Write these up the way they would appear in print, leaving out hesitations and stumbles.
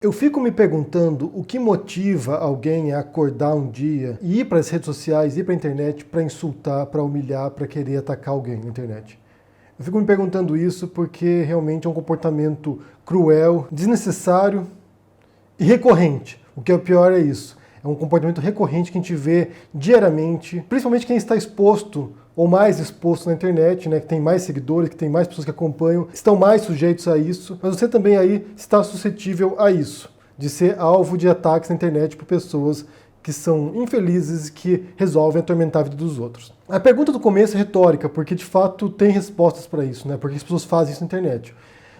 Eu fico me perguntando o que motiva alguém a acordar um dia e ir para as redes sociais, ir para a internet para insultar, para humilhar, para querer atacar alguém na internet. Eu fico me perguntando isso porque realmente é um comportamento cruel, desnecessário e recorrente. O que é o pior é isso. É um comportamento recorrente que a gente vê diariamente, principalmente quem está exposto ou mais exposto na internet, né, que tem mais seguidores, que tem mais pessoas que acompanham, estão mais sujeitos a isso, mas você também aí está suscetível a isso, de ser alvo de ataques na internet por pessoas que são infelizes e que resolvem atormentar a vida dos outros. A pergunta do começo é retórica, porque de fato tem respostas para isso, né, porque as pessoas fazem isso na internet.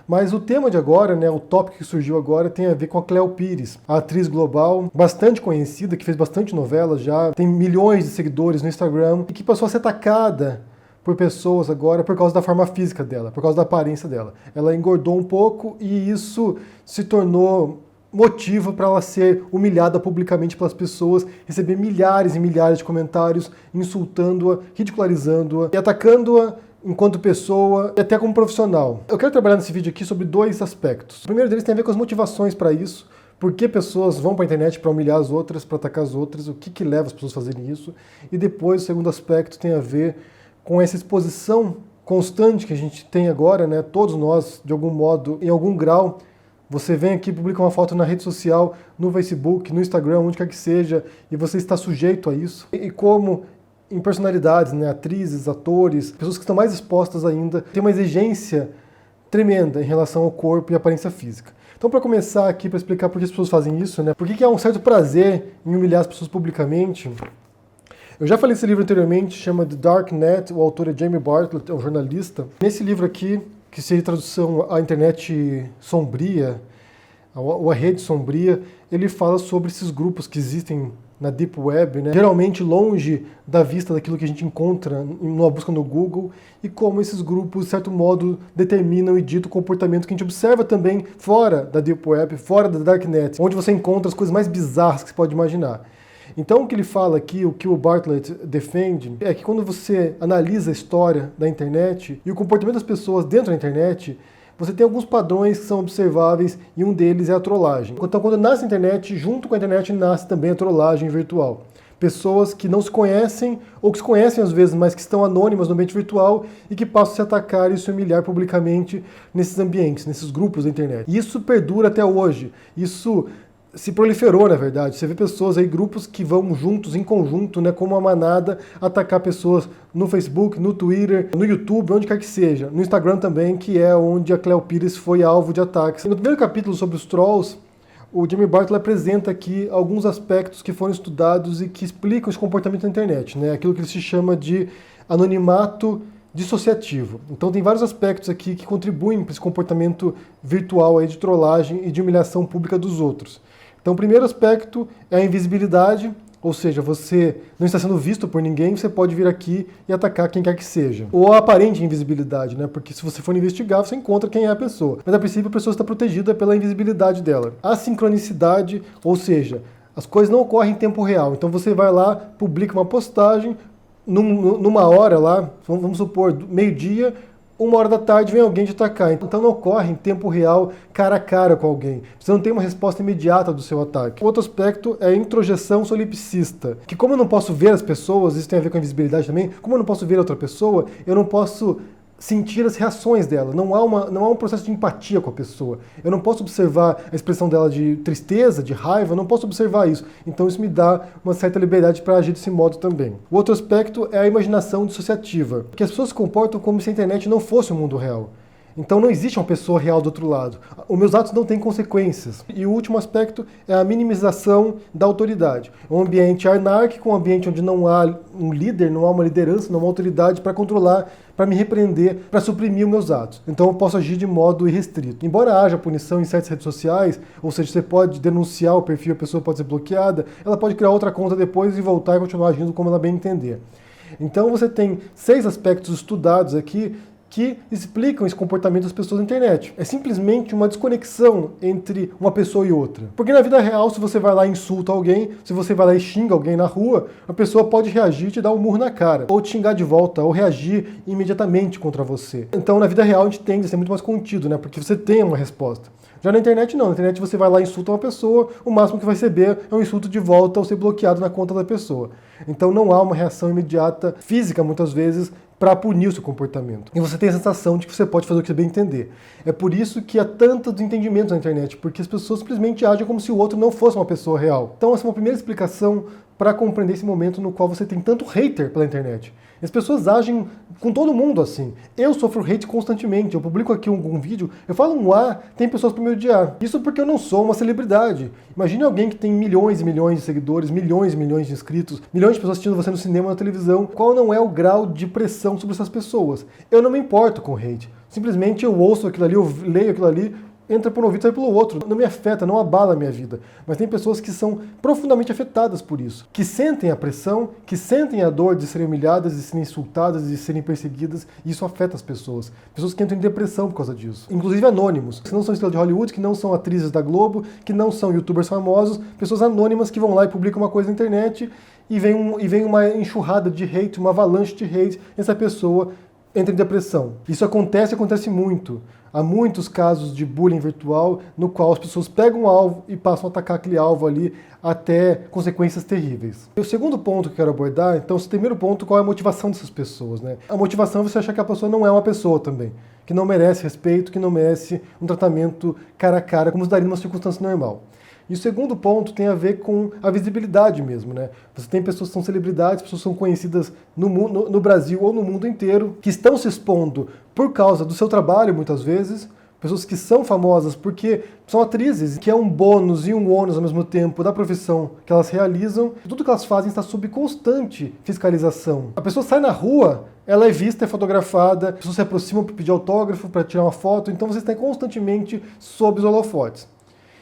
Mas o tema de agora, né, o tópico que surgiu agora, tem a ver com a Cleo Pires, a atriz global, bastante conhecida, que fez bastante novela já, tem milhões de seguidores no Instagram, e que passou a ser atacada por pessoas agora por causa da forma física dela, por causa da aparência dela. Ela engordou um pouco e isso se tornou motivo para ela ser humilhada publicamente pelas pessoas, receber milhares e milhares de comentários insultando-a, ridicularizando-a e atacando-a enquanto pessoa e até como profissional. Eu quero trabalhar nesse vídeo aqui sobre dois aspectos. O primeiro deles tem a ver com as motivações para isso, por que pessoas vão para a internet para humilhar as outras, para atacar as outras, o que leva as pessoas a fazerem isso. E depois, o segundo aspecto tem a ver com essa exposição constante que a gente tem agora, né? Todos nós, de algum modo, em algum grau, você vem aqui, publica uma foto na rede social, no Facebook, no Instagram, onde quer que seja, e você está sujeito a isso. E como em personalidades, né, atrizes, atores, pessoas que estão mais expostas ainda, tem uma exigência tremenda em relação ao corpo e aparência física. Então, para começar aqui, para explicar por que as pessoas fazem isso, né, por que há um certo prazer em humilhar as pessoas publicamente, eu já falei desse livro anteriormente, chama The Dark Net, o autor é Jamie Bartlett, é um jornalista. Nesse livro aqui, que seria tradução à internet sombria, ou a rede sombria, ele fala sobre esses grupos que existem na Deep Web, né? Geralmente longe da vista daquilo que a gente encontra numa busca no Google, e como esses grupos, de certo modo, determinam e ditam o comportamento que a gente observa também fora da Deep Web, fora da Darknet, onde você encontra as coisas mais bizarras que você pode imaginar. Então o que ele fala aqui, o que o Bartlett defende, é que quando você analisa a história da internet e o comportamento das pessoas dentro da internet, você tem alguns padrões que são observáveis e um deles é a trollagem. Então, quando nasce a internet, junto com a internet nasce também a trollagem virtual. Pessoas que não se conhecem, ou que se conhecem às vezes, mas que estão anônimas no ambiente virtual e que passam a se atacar e se humilhar publicamente nesses ambientes, nesses grupos da internet. E isso perdura até hoje. Isso se proliferou, na verdade. Você vê pessoas aí, grupos que vão juntos, em conjunto, né, como uma manada, atacar pessoas no Facebook, no Twitter, no YouTube, onde quer que seja. No Instagram também, que é onde a Cleo Pires foi alvo de ataques. No primeiro capítulo sobre os trolls, o Jamie Bartlett apresenta aqui alguns aspectos que foram estudados e que explicam esse comportamento na internet, né, aquilo que ele se chama de anonimato dissociativo. Então tem vários aspectos aqui que contribuem para esse comportamento virtual aí de trollagem e de humilhação pública dos outros. Então o primeiro aspecto é a invisibilidade, ou seja, você não está sendo visto por ninguém, você pode vir aqui e atacar quem quer que seja. Ou a aparente invisibilidade, né? Porque se você for investigar, você encontra quem é a pessoa. Mas a princípio a pessoa está protegida pela invisibilidade dela. A sincronicidade, ou seja, as coisas não ocorrem em tempo real. Então você vai lá, publica uma postagem, numa hora lá, vamos supor, meio-dia, 1h da tarde vem alguém te atacar. Então não ocorre em tempo real, cara a cara com alguém. Você não tem uma resposta imediata do seu ataque. Outro aspecto é a introjeção solipsista, que como eu não posso ver as pessoas, isso tem a ver com a invisibilidade também, como eu não posso ver a outra pessoa, eu não posso sentir as reações dela. Não há um processo de empatia com a pessoa. Eu não posso observar a expressão dela de tristeza, de raiva, eu não posso observar isso. Então isso me dá uma certa liberdade para agir desse modo também. O outro aspecto é a imaginação dissociativa, que as pessoas se comportam como se a internet não fosse o mundo real. Então não existe uma pessoa real do outro lado. Os meus atos não têm consequências. E o último aspecto é a minimização da autoridade. Um ambiente anárquico, um ambiente onde não há um líder, não há uma liderança, não há uma autoridade para controlar, para me repreender, para suprimir os meus atos. Então eu posso agir de modo irrestrito. Embora haja punição em certas redes sociais, ou seja, você pode denunciar o perfil, a pessoa pode ser bloqueada, ela pode criar outra conta depois e voltar e continuar agindo como ela bem entender. Então você tem 6 aspectos estudados aqui que explicam esse comportamento das pessoas na internet. É simplesmente uma desconexão entre uma pessoa e outra. Porque na vida real, se você vai lá e insulta alguém, se você vai lá e xinga alguém na rua, a pessoa pode reagir e te dar um murro na cara, ou te xingar de volta, ou reagir imediatamente contra você. Então na vida real a gente tende a ser muito mais contido, né? Porque você tem uma resposta. Já na internet não, na internet você vai lá e insulta uma pessoa, o máximo que vai receber é um insulto de volta ou ser bloqueado na conta da pessoa. Então não há uma reação imediata, física muitas vezes, para punir o seu comportamento. E você tem a sensação de que você pode fazer o que você bem entender. É por isso que há tanto desentendimento na internet, porque as pessoas simplesmente agem como se o outro não fosse uma pessoa real. Então essa é uma primeira explicação para compreender esse momento no qual você tem tanto hater pela internet. As pessoas agem com todo mundo assim. Eu sofro hate constantemente. Eu publico aqui um vídeo, eu falo um A, tem pessoas para me odiar. Isso porque eu não sou uma celebridade. Imagine alguém que tem milhões e milhões de seguidores, milhões e milhões de inscritos, milhões de pessoas assistindo você no cinema, na televisão. Qual não é o grau de pressão sobre essas pessoas? Eu não me importo com hate. Simplesmente eu ouço aquilo ali, eu leio aquilo ali, entra por um ouvido e sai pelo outro. Não me afeta, não abala a minha vida. Mas tem pessoas que são profundamente afetadas por isso. Que sentem a pressão, que sentem a dor de serem humilhadas, de serem insultadas, de serem perseguidas. E isso afeta as pessoas. Pessoas que entram em depressão por causa disso. Inclusive anônimos. Que não são estrelas de Hollywood, que não são atrizes da Globo, que não são youtubers famosos. Pessoas anônimas que vão lá e publicam uma coisa na internet e vem uma enxurrada de hate, uma avalanche de hate. E essa pessoa entra em depressão. Isso acontece muito. Há muitos casos de bullying virtual no qual as pessoas pegam um alvo e passam a atacar aquele alvo ali até consequências terríveis. E o segundo ponto que eu quero abordar, então, esse primeiro ponto, qual é a motivação dessas pessoas, né? A motivação é você achar que a pessoa não é uma pessoa também, que não merece respeito, que não merece um tratamento cara a cara, como se daria numa circunstância normal. E o segundo ponto tem a ver com a visibilidade mesmo, né? Você tem pessoas que são celebridades, pessoas que são conhecidas no Brasil ou no mundo inteiro, que estão se expondo por causa do seu trabalho, muitas vezes, pessoas que são famosas porque são atrizes, que é um bônus e um ônus ao mesmo tempo da profissão que elas realizam. Tudo que elas fazem está sob constante fiscalização. A pessoa sai na rua, ela é vista, é fotografada, as pessoas se aproximam para pedir autógrafo, para tirar uma foto, então você está constantemente sob os holofotes.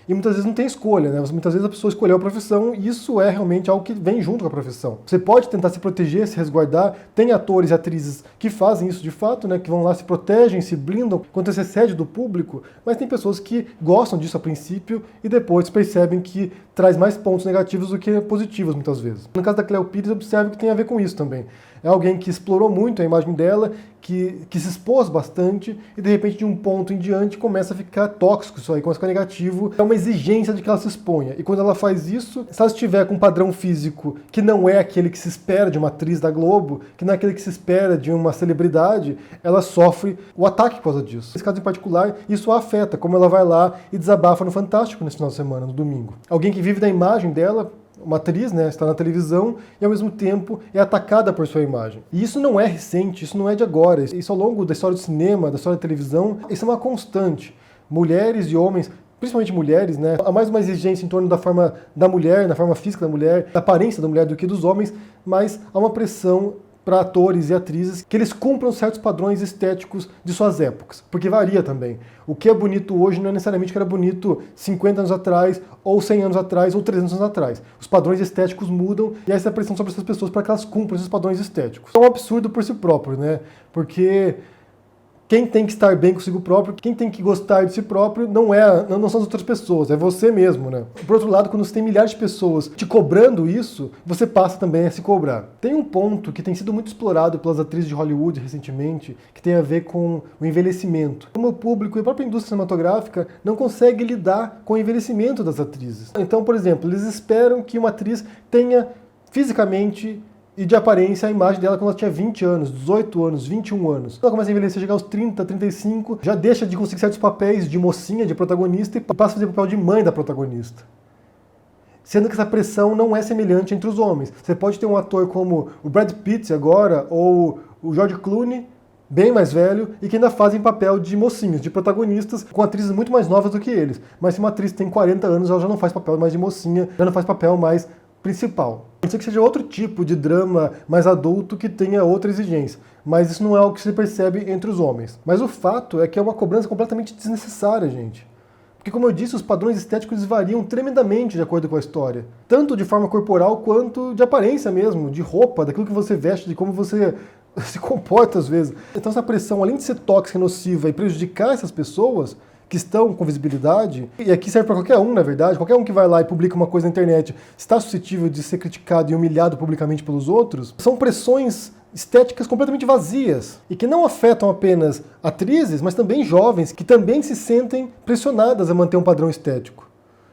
E muitas vezes não tem escolha, né? Muitas vezes a pessoa escolheu a profissão e isso é realmente algo que vem junto com a profissão. Você pode tentar se proteger, se resguardar. Tem atores e atrizes que fazem isso de fato, né? Que vão lá, se protegem, se blindam contra esse assédio do público, mas tem pessoas que gostam disso a princípio e depois percebem que traz mais pontos negativos do que positivos muitas vezes. No caso da Cleo Pires, observe que tem a ver com isso também. É alguém que explorou muito a imagem dela, que se expôs bastante e de repente de um ponto em diante começa a ficar tóxico isso aí, começa a ficar negativo. É uma exigência de que ela se exponha. E quando ela faz isso, se ela estiver com um padrão físico que não é aquele que se espera de uma atriz da Globo, que não é aquele que se espera de uma celebridade, ela sofre o ataque por causa disso. Nesse caso em particular, isso a afeta, como ela vai lá e desabafa no Fantástico nesse final de semana, no domingo. Alguém que vive da imagem dela, uma atriz, né, está na televisão e ao mesmo tempo é atacada por sua imagem. E isso não é recente, isso não é de agora. Isso ao longo da história do cinema, da história da televisão, isso é uma constante. Mulheres e homens, principalmente mulheres, né, há mais uma exigência em torno da forma da mulher, na forma física da mulher, da aparência da mulher do que dos homens, mas há uma pressão para atores e atrizes que eles cumpram certos padrões estéticos de suas épocas, porque varia também. O que é bonito hoje não é necessariamente o que era bonito 50 anos atrás, ou 100 anos atrás, ou 300 anos atrás. Os padrões estéticos mudam e essa é a pressão sobre essas pessoas para que elas cumpram esses padrões estéticos. É um absurdo por si próprio, né? Porque quem tem que estar bem consigo próprio, quem tem que gostar de si próprio não são as outras pessoas, é você mesmo, né? Por outro lado, quando você tem milhares de pessoas te cobrando isso, você passa também a se cobrar. Tem um ponto que tem sido muito explorado pelas atrizes de Hollywood recentemente, que tem a ver com o envelhecimento. Como o público e a própria indústria cinematográfica não consegue lidar com o envelhecimento das atrizes. Então, por exemplo, eles esperam que uma atriz tenha fisicamente e de aparência a imagem dela quando ela tinha 20 anos, 18 anos, 21 anos. Ela começa a envelhecer, chegar aos 30, 35, já deixa de conseguir certos papéis de mocinha, de protagonista e passa a fazer o papel de mãe da protagonista. Sendo que essa pressão não é semelhante entre os homens. Você pode ter um ator como o Brad Pitt agora, ou o George Clooney, bem mais velho, e que ainda fazem papel de mocinhos, de protagonistas, com atrizes muito mais novas do que eles. Mas se uma atriz tem 40 anos, ela já não faz papel mais de mocinha, já não faz papel mais principal. Pode ser que seja outro tipo de drama mais adulto que tenha outra exigência, mas isso não é algo que se percebe entre os homens. Mas o fato é que é uma cobrança completamente desnecessária, gente. Porque, como eu disse, os padrões estéticos variam tremendamente de acordo com a história. Tanto de forma corporal quanto de aparência mesmo, de roupa, daquilo que você veste, de como você se comporta às vezes. Então essa pressão, além de ser tóxica, nociva e prejudicar essas pessoas que estão com visibilidade, e aqui serve para qualquer um, na verdade, qualquer um que vai lá e publica uma coisa na internet, está suscetível de ser criticado e humilhado publicamente pelos outros, são pressões estéticas completamente vazias e que não afetam apenas atrizes, mas também jovens que também se sentem pressionadas a manter um padrão estético,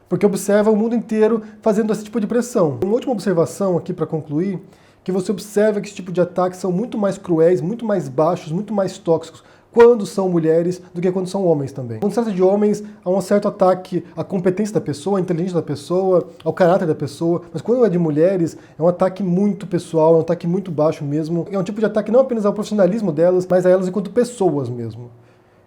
porque observa o mundo inteiro fazendo esse tipo de pressão. Uma última observação aqui para concluir, que você observa que esse tipo de ataques são muito mais cruéis, muito mais baixos, muito mais tóxicos quando são mulheres do que quando são homens também. Quando se trata de homens, há um certo ataque à competência da pessoa, à inteligência da pessoa, ao caráter da pessoa, mas quando é de mulheres, é um ataque muito pessoal, é um ataque muito baixo mesmo. É um tipo de ataque não apenas ao profissionalismo delas, mas a elas enquanto pessoas mesmo.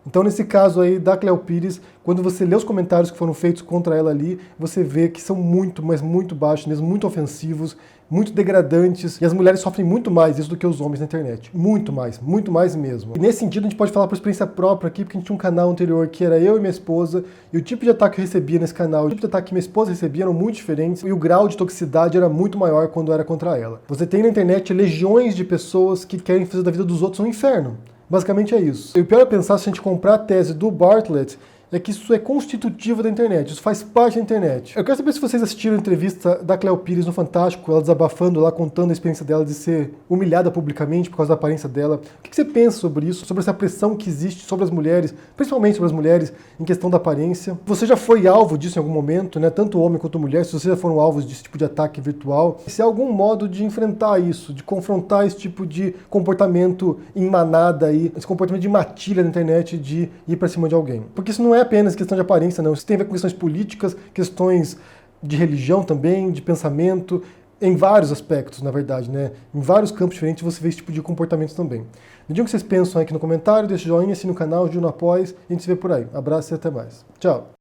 Então, nesse caso aí da Cleo Pires, quando você lê os comentários que foram feitos contra ela ali, você vê que são muito, mas muito baixos mesmo, muito ofensivos, muito degradantes, e as mulheres sofrem muito mais isso do que os homens na internet. Muito mais mesmo. E nesse sentido, a gente pode falar por experiência própria aqui, porque a gente tinha um canal anterior que era eu e minha esposa, e o tipo de ataque que eu recebia nesse canal, o tipo de ataque que minha esposa recebia eram muito diferentes, e o grau de toxicidade era muito maior quando era contra ela. Você tem na internet legiões de pessoas que querem fazer da vida dos outros um inferno. Basicamente é isso. E o pior é pensar, se a gente comprar a tese do Bartlett, é que isso é constitutivo da internet, isso faz parte da internet. Eu quero saber se vocês assistiram a entrevista da Cleo Pires no Fantástico, ela desabafando lá, contando a experiência dela de ser humilhada publicamente por causa da aparência dela. O que você pensa sobre isso, sobre essa pressão que existe sobre as mulheres, principalmente sobre as mulheres, em questão da aparência? Você já foi alvo disso em algum momento, né? Tanto homem quanto mulher, se vocês já foram alvos desse tipo de ataque virtual, se há algum modo de enfrentar isso, de confrontar esse tipo de comportamento em manada aí, esse comportamento de matilha na internet, de ir pra cima de alguém. Porque isso não é apenas questão de aparência, não. Isso tem a ver com questões políticas, questões de religião também, de pensamento, em vários aspectos, na verdade, né? Em vários campos diferentes você vê esse tipo de comportamento também. Me digam o que vocês pensam aqui no comentário, deixa o joinha, assina o canal, ajuda no Apoia, e a gente se vê por aí. Abraço e até mais. Tchau!